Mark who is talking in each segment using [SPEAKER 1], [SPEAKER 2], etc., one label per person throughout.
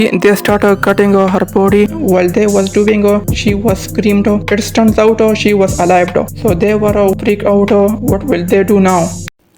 [SPEAKER 1] They started cutting her body. While they was doing, she was screamed. It turns out she was alive. So they were freaked out. What will they do now?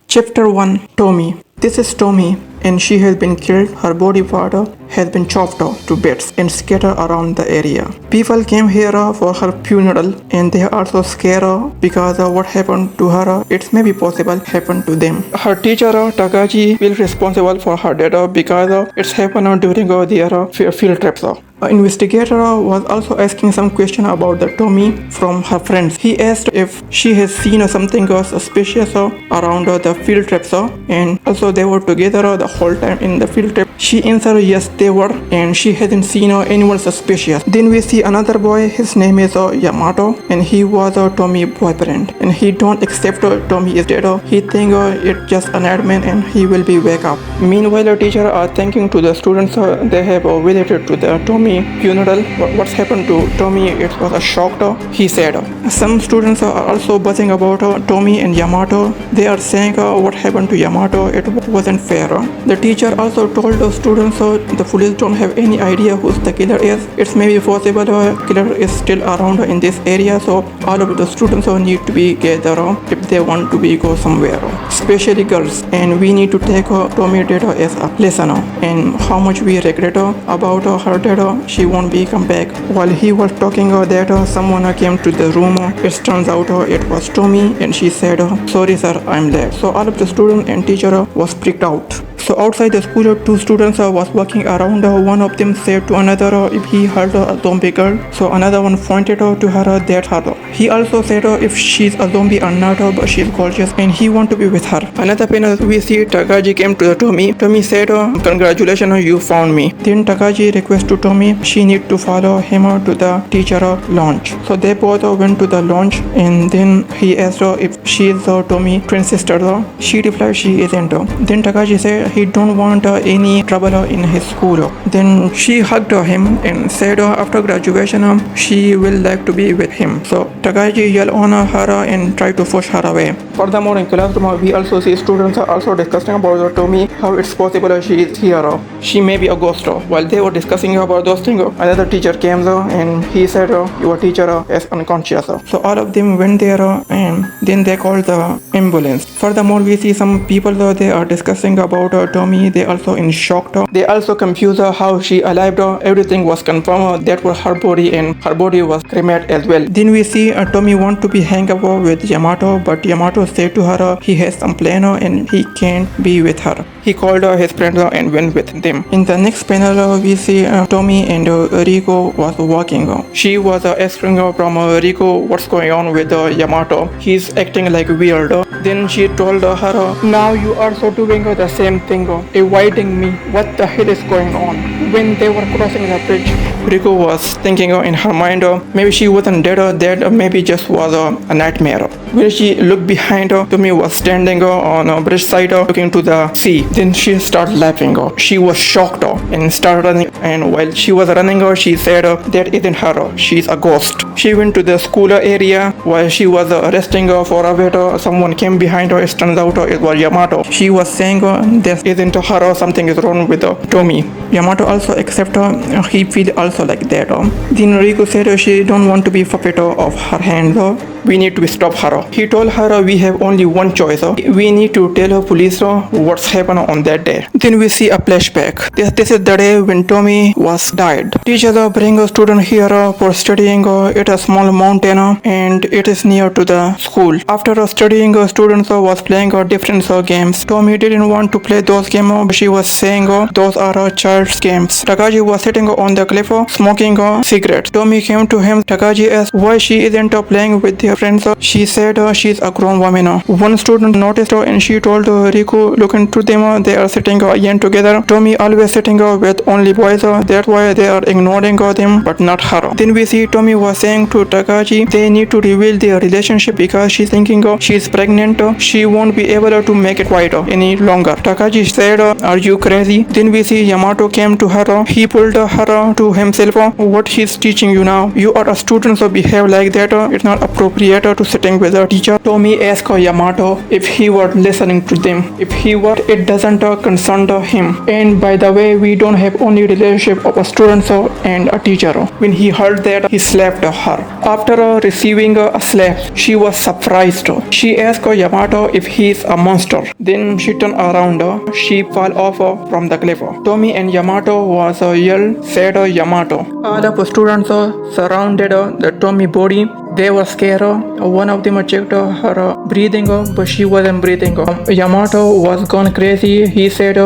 [SPEAKER 1] Chapter 1. Tomie. This is Tomie, and she has been killed. Her body part has been chopped to bits and scattered around the area. People came here for her funeral, and they are also scared because what happened to her, it may be possible happened to them. Her teacher Takaji will responsible for her death because it's happened during their field trips. An investigator was also asking some question about the Tomie from her friends. He asked if she has seen something suspicious around the field trips, and also they were together the whole time in the field trip. She answered yes, they were, and she hadn't seen anyone suspicious. Then we see another boy. His name is Yamato, and he was Tomie's boyfriend, and he don't accept Tomie is dead. He think it's just an admin and he will be wake up. Meanwhile, the teacher are thinking to the students they have related to the Tomie funeral. What's happened to Tomie? It was a shock, he said. Some students are also buzzing about Tomie and Yamato. They are saying what happened to Yamato, it wasn't fair. The teacher also told the students the police don't have any idea who the killer is. It's maybe possible killer is still around in this area, so all of the students need to be gathered if they want to be go somewhere, especially girls. And we need to take Tomie death as a lesson, and how much we regret about her death. She won't be come back. While he was talking that someone came to the room. It turns out it was Tomie, and she said, sorry sir, I'm late. So all of the student and teacher was freaked out. So outside the school, two students was walking around. One of them said to another if he heard a zombie girl. So another one pointed to her that her. He also said if she's a zombie or not, but she's gorgeous and he want to be with her. Another panel we see Takaji came to the Tomie. Tomie said, congratulations, you found me. Then Takaji request to Tomie she need to follow him to the teacher lounge. So they both went to the lounge, and then he asked if she is Tomie's twin sister. She replied she isn't. Then Takaji said he don't want any trouble in his school. Then she hugged him and said after graduation she will like to be with him. So Takaji yelled on her and tried to push her away. Furthermore, in classroom we also see students are also discussing about Tomie, how it's possible she is here. She may be a ghost. While they were discussing about those things, another teacher came and he said your teacher is unconscious. So all of them went there and then they called the ambulance. Furthermore, we see some people they are discussing about Tomie. They also in shock. They also confused how she alive. Everything was confirmed that was her body, and her body was cremated as well. Then we see Tomie want to be hang up with Yamato, but Yamato said to her he has some plan and he can't be with her. He called his friends and went with them. In the next panel, we see Tomie and Rico was walking. She was asking from Rico what's going on with Yamato. He's acting like weird. Then she told her, now you are also doing the same thing, avoiding me. What the hell is going on? When they were crossing the bridge, Rico was thinking in her mind, maybe she wasn't dead, that maybe just was a nightmare. When she looked behind, Tomie was standing on a bridge side looking to the sea. Then she started laughing. She was shocked and started running, and while she was running, she said that isn't her, she's a ghost. She went to the school area. While she was resting for a bit, someone came behind her. It turns out it was Yamato. She was saying this isn't her, something is wrong with Tomie. Yamato also accepted he feel also like that. Then Rico said she don't want to be puppet of her hands. We need to stop her. He told her we have only one choice. We need to tell police what's happened on that day. Then we see a flashback. This is the day when Tomie was died. Teachers bring a student here for studying at a small mountain, and it is near to the school. After studying, students was playing different games. Tomie didn't want to play those games. She was saying those are child's games. Takaji was sitting on the cliff smoking a cigarette. Tomie came to him. Takaji asked why she isn't playing with their friends. She said she's a grown woman. One student noticed and she told Riku, look into them, they are sitting again together. Tomie always sitting with only boys, that's why they are ignoring them but not her. Then we see Tomie was saying to Takaji they need to reveal their relationship because she's thinking she's pregnant. She won't be able to make it quiet any longer. Takaji said, are you crazy? Then we see Yamato came to her. He pulled her to himself. What he's teaching you now? You are a student, so behave like that. It's not appropriate. creator to sitting with a teacher. Tomie asked Yamato if he were listening to them. If he were, it doesn't concern him. And by the way, we don't have only relationship of a student and a teacher. When he heard that, he slapped her. After receiving a slap, she was surprised. She asked Yamato if he is a monster. Then she turned around. She fell off from the cliff. Tomie and Yamato was yelled, said Yamato. All the students surrounded the Tomie body. They were scared. One of them checked her breathing, but she wasn't breathing. Yamato was gone crazy. He said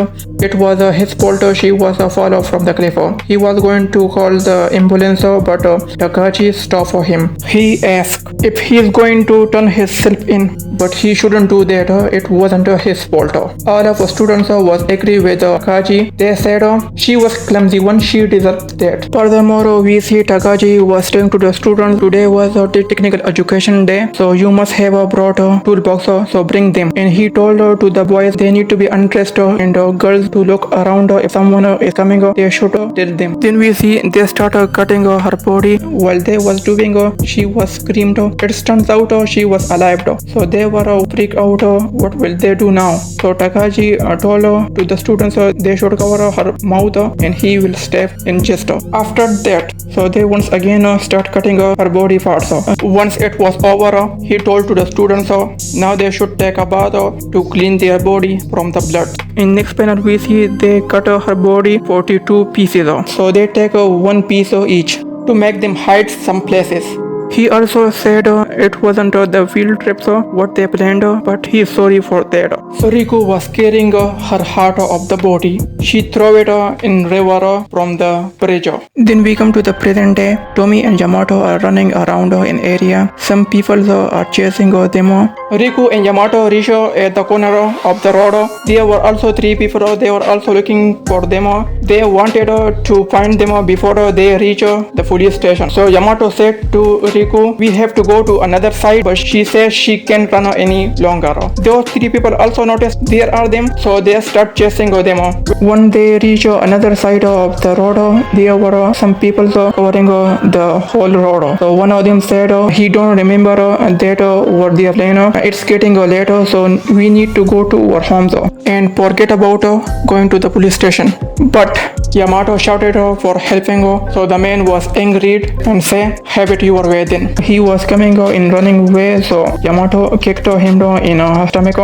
[SPEAKER 1] it was his fault. She was fall off from the cliff. He was going to call the ambulance, but Takahashi stopped him. He asked if he is going to turn himself in, but he shouldn't do that. It wasn't his fault. All of the students was agree with Takahashi. They said she was clumsy one. She deserved that. Furthermore, we see Takahashi was saying to the students, today was technical education day, so you must have brought a toolbox, so bring them. And he told to the boys they need to be undressed and girls to look around. If someone is coming, they should tell them. Then we see they start cutting her body. While they was doing, she was screamed. It turns out she was alive. So they were freaked out. What will they do now? So Takahashi told to the students they should cover her mouth and he will stab in chest. After that, so they once again start cutting her body parts. Once it was over, he told to the students now they should take a bath to clean their body from the blood. In next panel we see they cut her body 42 pieces. So they take one piece each to make them hide some places. He also said it wasn't the field trips what they planned, but he is sorry for that. So Riku was carrying her heart of the body. She threw it in river from the bridge. Then we come to the present day. Tomie and Yamato are running around in area. Some people are chasing them. Riku and Yamato reach at the corner of the road. There were also 3 people. They were also looking for them. They wanted to find them before they reach the police station. So Yamato said to Riku, we have to go to another side, but she says she can't run any longer. Those 3 people also noticed there are them, so they start chasing them. When they reach another side of the road, there were some people covering the whole road. So one of them said he don't remember that over their lane. It's getting late, so we need to go to our homes and forget about going to the police station. But Yamato shouted for helping, so the man was angry and said, have it your way then. He was coming in running away, so Yamato kicked him in her stomach.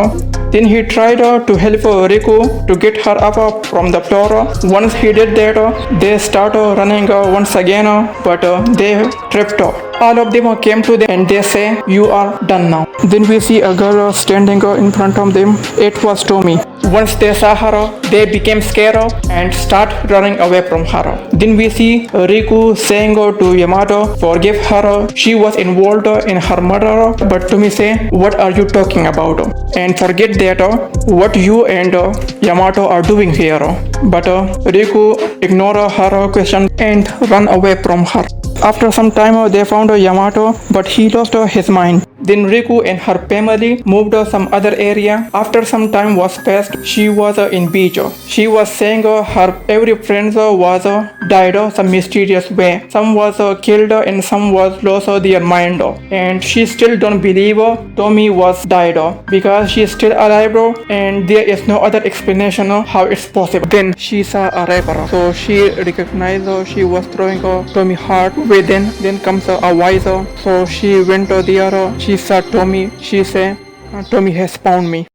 [SPEAKER 1] Then he tried to help Riku to get her up from the floor. Once he did that, they started running once again, but they tripped. All of them came to them and they say, you are done now. Then we see a girl standing in front of them. It was Tomie. Once they saw her, they became scared and start running away from her. Then we see Riku saying to Yamato, forgive her, she was involved in her murder. But Tomie say, what are you talking about? And forget that what you and Yamato are doing here. But Riku ignored her question and run away from her. After some time they found Yamato, but he lost his mind. Then Riku and her family moved some other area. After some time was passed, she was in beach. She was saying her every friend was died some mysterious way. Some was killed and some was lost their mind. And she still don't believe Tomie was died because she is still alive and there is no other explanation how it's possible. Then she saw a rapper, so she recognized she was throwing Tomie heart within. Then comes a voice, so she went there. She saw Tomie. She said, Tomie has found me.